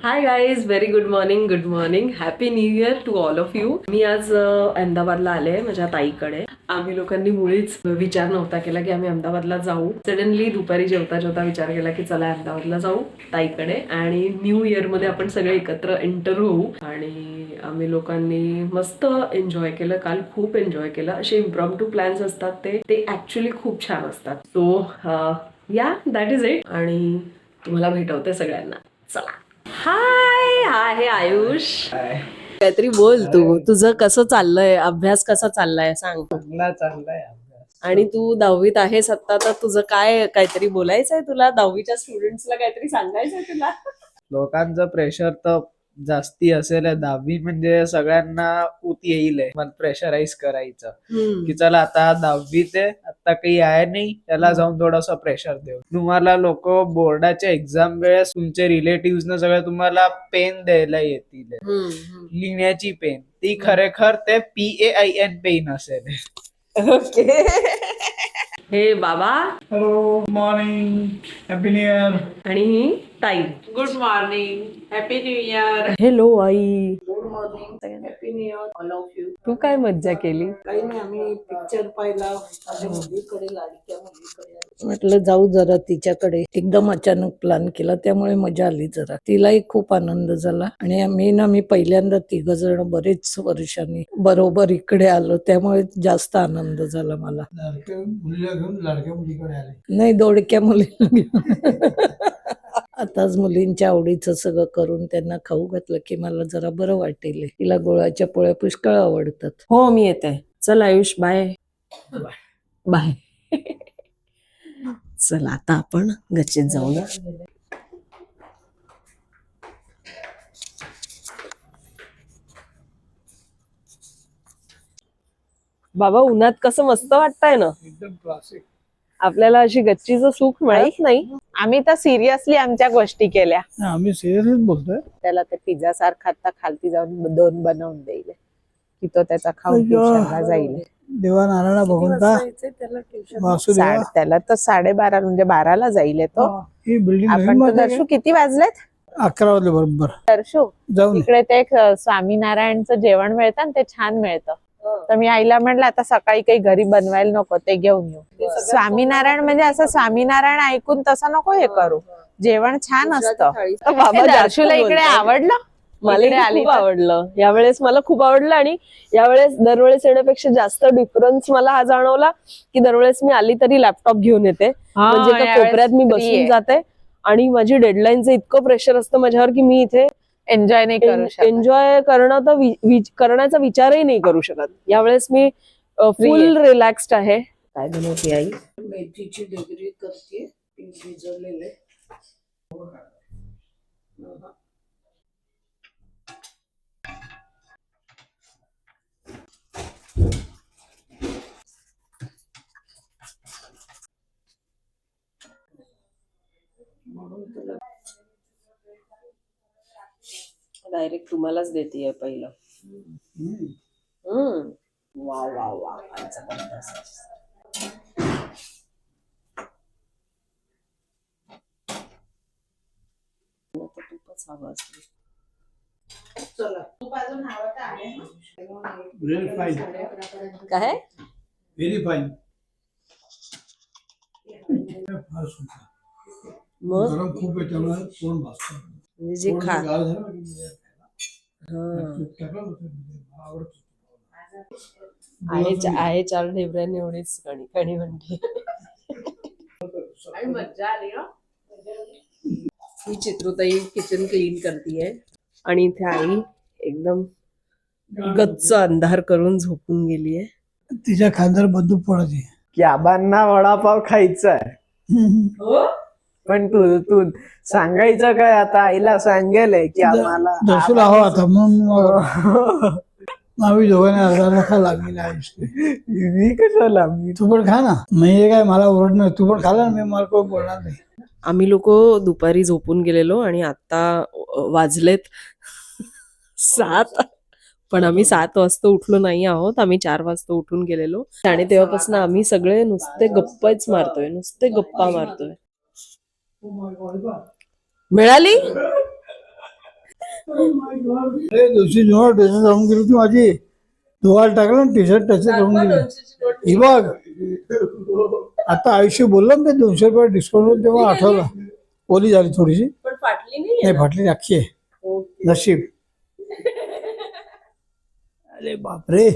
High guys, very good morning, happy new year to all of you. मी आज अहमदाबादला आले माझ्या ताईकडे. आम्ही लोकांनी मुळीच विचार नव्हता केला की आम्ही अहमदाबादला जाऊ. सडनली दुपारी जेवता जेवता विचार केला की चला अहमदाबादला जाऊ ताईकडे आणि न्यू इयर मध्ये आपण सगळे एकत्र एंटर होऊ. आणि आम्ही लोकांनी मस्त एन्जॉय केलं. काल खूप एन्जॉय केलं. असे इम्प्रॉम्प्टू प्लॅन्स असतात ते ऍक्च्युली खूप छान असतात. सो या दॅट इज इट. आणि तुम्हाला भेटवते सगळ्यांना. चला. हाय, आहे आयुष. काहीतरी बोल. तुझं कसं चाललंय, अभ्यास कसा चाललाय सांग. चांगला चाललाय अभ्यास. आणि तू 10वीत आहेस आता, तर तुझं काय काहीतरी बोलायचंय तुला, 10वीच्या स्टुडंट्सला काहीतरी सांगायचंय तुला. लोकांचं प्रेशर तर जास्ती असेल. 10वी म्हणजे सगळ्यांना ऊत येईल मग प्रेशराईज करायचं की चला आता 10वी ते आता काही आहे नाही, त्याला जाऊन थोडस प्रेशर देऊ. तुम्हाला लोक बोर्डाच्या एक्झाम वेळेस तुमचे रिलेटिव्ह न सगळं तुम्हाला पेन द्यायला येतील, लिहिण्याची पेन. ती खरेखर ते PAIN पेन असेल. ओके. हे बाबा. Hello, morning, happy new year. आणि ही ताई. Good morning, happy new year. Hello आई. Good morning, happy new year all of you. तू काय मज्जा केली? काही नाही, आम्ही पिक्चर पाहिला. माझ्या मुलीकडे, लाडक्या मुलीकडे म्हटलं जाऊ जरा तिच्याकडे. एकदम अचानक प्लॅन केला, त्यामुळे मजा आली जरा. तिलाही खूप आनंद झाला. आणि मी पहिल्यांदा 3 जण बरेच वर्षांनी बरोबर इकडे आलो, त्यामुळे जास्त आनंद झाला मला. लाडक्या मुलीला घेऊन लाडक्या मुलीकडे आले. नाही, दोडक्या मुलीला घेऊन. आताच मुलींच्या आवडीचं सगळं करून त्यांना खाऊ घातलं की मला जरा बरं वाटेल. तिला गुळाच्या पोळ्या पुष्कळ आवडतात. हो, मी येते. चल आयुष, बाय बाय. चला आता आपण गच्चीत जाऊ ना. बाबा, उन्हात कसं मस्त वाटतंय ना. एकदम क्लासिक. आपल्याला अशी गच्चीचं सुख मिळत नाही. आम्ही तर सिरियसली आमच्या गोष्टी केल्या. आम्ही सिरियसच बोलतोय. त्याला ते पिझ्झा सारखा आता खालती जाऊन 2 बनवून देईल की तो त्याचा खाऊन ट्युशनला जाईल. देवा नारायणा भगवंता वासुदेवा. त्याला तर 12:30 म्हणजे 12ला जाईल तो. ही बिल्डिंग आपण तर दर्शू किती वाजलेत 11 वाजले बरोबर. दर्शू जाऊन इकडे ते एक स्वामीनारायणचं जेवण मिळतं आणि ते छान मिळतं. तर मी आईला म्हटलं आता सकाळी काही घरी बनवायला नको, ते घेऊन येऊ. स्वामीनारायण म्हणजे असं स्वामीनारायण ऐकून तसं नको हे करू. जेवण छान असतं. बाबा, दर्शूला इकडे आवडलं. मला इकडे आली खूप तर. आवडलं यावेळेस. मला खूप आवडलं. आणि यावेळेस दरवेळेस येण्यापेक्षा जास्त डिफरन्स मला हा जाणवला की दरवेळेस मी आली तरी लॅपटॉप घेऊन येते. म्हणजे त्या यावेळेस कोपऱ्यात मी free बसून आहे. जाते. आणि माझी डेडलाईनचं इतकं प्रेशर असतं माझ्यावर की मी इथे एन्जॉय नाही करू शकत. एन्जॉय करणं तर करण्याचा विचारही नाही करू शकत. यावेळेस मी फुल रिलॅक्स्ड आहे. काय बनवते आई? मेथीची डिग्री करते, भिजवलेले. डायरेक्ट तुम्हालाच देते पहिलं. वा वा वा. खूपच हवं असतं. चला, तूप अजून हवं तर आहे. Very fine. काय? Very fine. फार सुंदर. मग गरम खूप आहे त्यामुळे कोण भासतं. म्हणजे जे खा. गार झालं ना की हा. तूप टाकलं होतं मला आवडतं. आहे 4 ढेबऱ्यांनी एवढीच कणी म्हणते. आणि मज्जा आली ना. ही चित्रुताई किचन क्लीन करतीये. आणि इथे आई एकदम गच्च अंधार करून झोपून गेलीये. तिच्या खांद्यावर बंदूक पडायची. की आबांना वडापाव खायचा आहे. पण तू सांगायचं काय आता? आईला सांगेल की आम्हाला दर्शूला हवा आता म्हणून आम्ही दोघांनी अर्धा खा लागली आयुष्य. मी कशाला? मी तू पण खा ना. म्हणजे काय मला ओरडणार, तू पण खाला ना, मी मला कोण बोलणार नाही. आम्ही लोक दुपारी झोपून गेलेलो आणि आता वाजलेत 7. पण आम्ही 7 वाजता उठलो नाही आहोत. आम्ही 4 वाजता उठून गेलेलो. आणि तेव्हापासून आम्ही सगळे नुसते गप्पाच मारतोय, नुसते गप्पा मारतोय. मिळाली? अरे दिवशी जेव्हा टी शर्ट राहून गेली होती माझी धुवायला टाकलं ना टी शर्ट त्याच्यात राहून गेली ही बघ आता आयुष्य बोललं ना ते 200 रुपये डिस्काउंट तेव्हा आठवलं ओली झाली थोडीशी पण फाटली नाही नाही फाटली अख्खी आहे ओके. नशीब अरे बापरे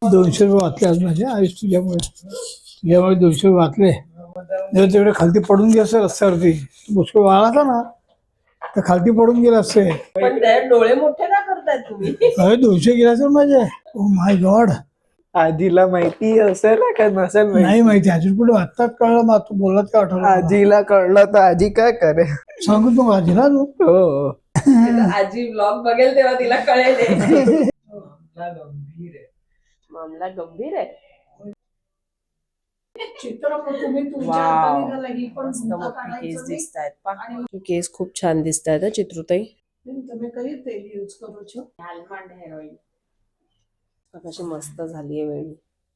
200 रुपये वाचले आज माझे आयुष तुझ्यामुळे 200 रुपये वाचले जर तिकडे खालती पडून गेले असते रस्त्यावरती पुष्कळ वाळाचा ना तर खालती पडून गेले असते पण त्या डोळे मोठे का करताय तुम्ही? अरे 200 गेले असेल माझे ओ माय गॉड आजीला माहिती असेल का नसेल माहिती? नाही माहिती अजून कुठे आत्ताच कळलं मग तू बोलत का आठवलं आजीला कळलं तर आजी काय करे. सांगू तू आजी ना तू हो आजी ब्लॉग बघेल तेव्हा तिला कळेल हे. मामला गंभीर आहे. मस्त मोठे केस दिसत आहेत केस खूप छान दिसत आहेत चित्रुताई. कशी मस्त झालीये वेणी.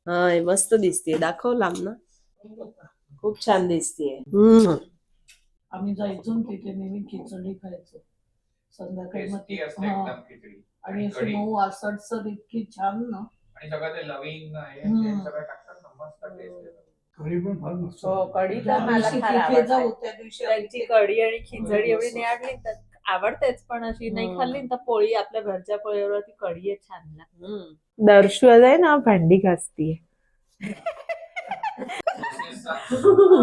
हा मस्त दिसते दाखव लांब ना खूप छान दिसतेय. आम्ही जायचो ना तिथे नेहमी खिचडी खायचो संध्याकाळी मग आणि अशी मऊ आसटसर इतकी छान ना आणि सगळं ते लविंग आहे हम्म. सगळं टाकतात ना मस्त टेस्ट येतो. घरी पण फार मस्त हो कढी ज्या तर मला दिवशी फार तिथे आवडते. जाऊ त्या दिवशी त्यांची कढी आणि खिचडी एवढी नाही आवडली तर आवडतेच पण अशी नाही खाल्ली ना तर पोळी आपल्या घरच्या पोळीवर ती कढी आहे छान लागते. दर्शू आहे ना भांडी घासतीये.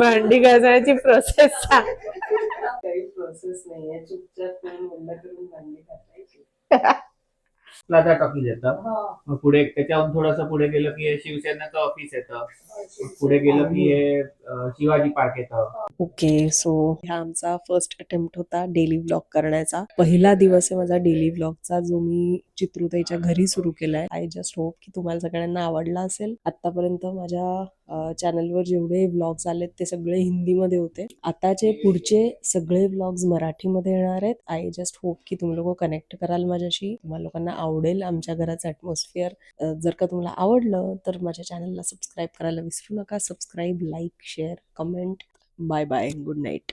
भांडी घासण्याची प्रोसेस सांग. काही प्रोसेस नाहीये चुपचाप करून बंद करून भांडी घासायची. प्लाझा टॉकीज येतं मग पुढे त्याच्याहून थोडंसं पुढे गेलं की हे शिवसेनेचं ऑफिस येतं पुढे गेलं की हे शिवाजी पार्क येतं. ओके सो हा आमचा फर्स्ट अटेम्प्ट होता डेली व्लॉग करण्याचा. पहिला दिवस आहे माझा डेली व्लॉगचा जो मी चित्रुताईच्या घरी सुरू केलाय. आय जस्ट होप की तुम्हाला सगळ्यांना आवडला असेल. आतापर्यंत माझ्या चॅनलवर जेवढे व्लॉग्स आलेत ते सगळे हिंदीमध्ये होते. आताचे पुढचे सगळे व्लॉग्स मराठीमध्ये येणार आहेत. आय जस्ट होप की तुम्ही लोक कनेक्ट कराल माझ्याशी. तुम्हाला लोकांना आवडेल आमच्या घराचं ॲटमॉस्फिअर. जर का तुम्हाला आवडलं तर माझ्या चॅनलला सबस्क्राईब करायला विसरू नका. Subscribe, like, share, comment. Bye bye. Good night.